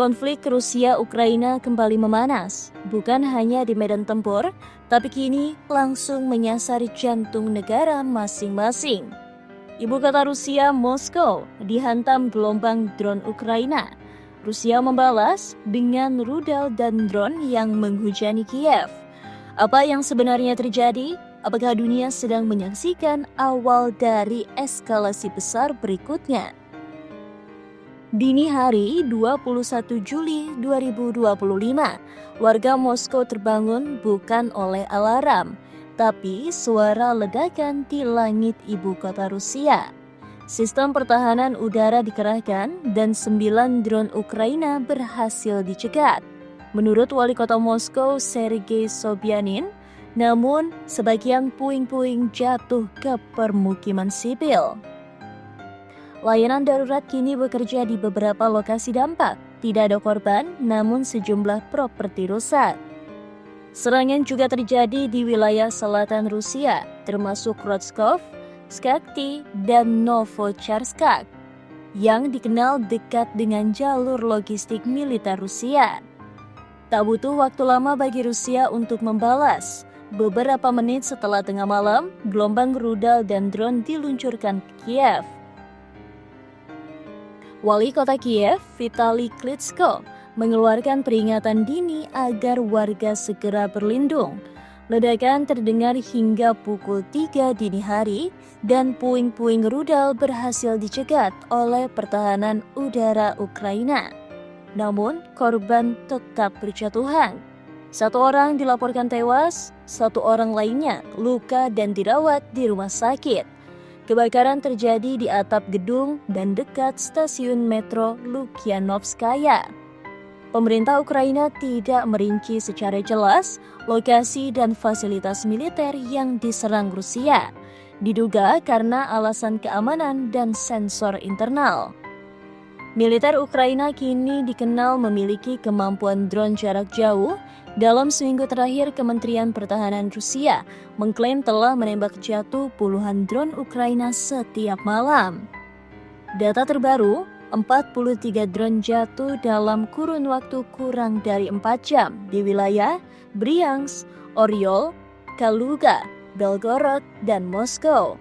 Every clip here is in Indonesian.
Konflik Rusia-Ukraina kembali memanas, bukan hanya di medan tempur, tapi kini langsung menyasar jantung negara masing-masing. Ibu kota Rusia, Moskow, dihantam gelombang drone Ukraina. Rusia membalas dengan rudal dan drone yang menghujani Kiev. Apa yang sebenarnya terjadi? Apakah dunia sedang menyaksikan awal dari eskalasi besar berikutnya? Dini hari 21 Juli 2025, warga Moskow terbangun bukan oleh alarm, tapi suara ledakan di langit ibu kota Rusia. Sistem pertahanan udara dikerahkan dan 9 drone Ukraina berhasil dicegat. Menurut wali kota Moskow, Sergei Sobyanin, namun sebagian puing-puing jatuh ke permukiman sipil. Layanan darurat kini bekerja di beberapa lokasi dampak. Tidak ada korban, namun sejumlah properti rusak. Serangan juga terjadi di wilayah selatan Rusia, termasuk Rostov, Skakti, dan Novocharskak, yang dikenal dekat dengan jalur logistik militer Rusia. Tak butuh waktu lama bagi Rusia untuk membalas. Beberapa menit setelah tengah malam, gelombang rudal dan drone diluncurkan ke Kiev. Wali kota Kiev, Vitali Klitschko, mengeluarkan peringatan dini agar warga segera berlindung. Ledakan terdengar hingga pukul 3 dini hari dan puing-puing rudal berhasil dicegat oleh pertahanan udara Ukraina. Namun, korban tetap berjatuhan. 1 orang dilaporkan tewas, 1 orang lainnya luka dan dirawat di rumah sakit. Kebakaran terjadi di atap gedung dan dekat stasiun metro Lukyanovskaya. Pemerintah Ukraina tidak merinci secara jelas lokasi dan fasilitas militer yang diserang Rusia. Diduga karena alasan keamanan dan sensor internal. Militer Ukraina kini dikenal memiliki kemampuan drone jarak jauh. Dalam seminggu terakhir, Kementerian Pertahanan Rusia mengklaim telah menembak jatuh puluhan drone Ukraina setiap malam. Data terbaru, 43 drone jatuh dalam kurun waktu kurang dari 4 jam di wilayah Bryansk, Oryol, Kaluga, Belgorod, dan Moskow.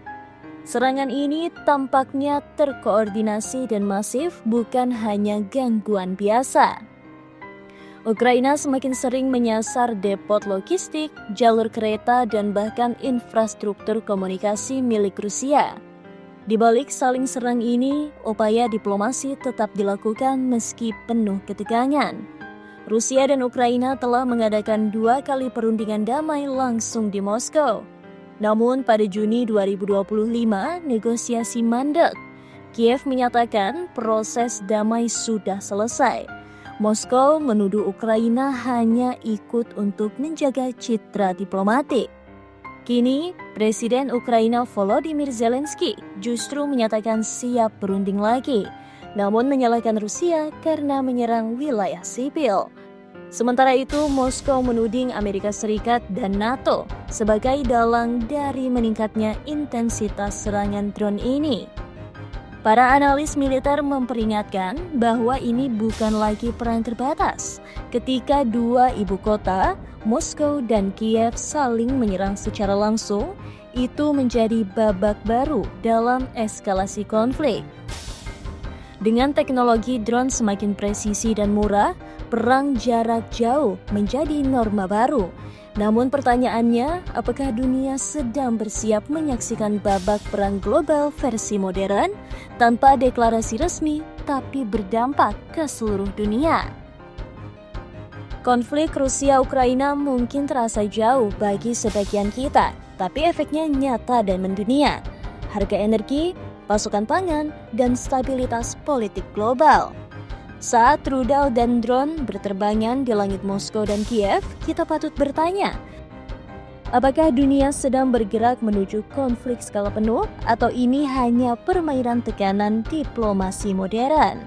Serangan ini tampaknya terkoordinasi dan masif, bukan hanya gangguan biasa. Ukraina semakin sering menyasar depot logistik, jalur kereta, dan bahkan infrastruktur komunikasi milik Rusia. Di balik saling serang ini, upaya diplomasi tetap dilakukan meski penuh ketegangan. Rusia dan Ukraina telah mengadakan 2 kali perundingan damai langsung di Moskow. Namun pada Juni 2025, negosiasi mandek. Kiev menyatakan proses damai sudah selesai. Moskow menuduh Ukraina hanya ikut untuk menjaga citra diplomatik. Kini, Presiden Ukraina Volodymyr Zelensky justru menyatakan siap berunding lagi, namun menyalahkan Rusia karena menyerang wilayah sipil. Sementara itu, Moskow menuding Amerika Serikat dan NATO sebagai dalang dari meningkatnya intensitas serangan drone ini. Para analis militer memperingatkan bahwa ini bukan lagi perang terbatas. Ketika 2 ibu kota, Moskow dan Kiev, saling menyerang secara langsung, itu menjadi babak baru dalam eskalasi konflik. Dengan teknologi drone semakin presisi dan murah, perang jarak jauh menjadi norma baru. Namun pertanyaannya, apakah dunia sedang bersiap menyaksikan babak perang global versi modern tanpa deklarasi resmi tapi berdampak ke seluruh dunia? Konflik Rusia-Ukraina mungkin terasa jauh bagi sebagian kita, tapi efeknya nyata dan mendunia. Harga energi, pasokan pangan, dan stabilitas politik global. Saat rudal dan drone berterbangan di langit Moskow dan Kiev, kita patut bertanya, apakah dunia sedang bergerak menuju konflik skala penuh atau ini hanya permainan tekanan diplomasi modern?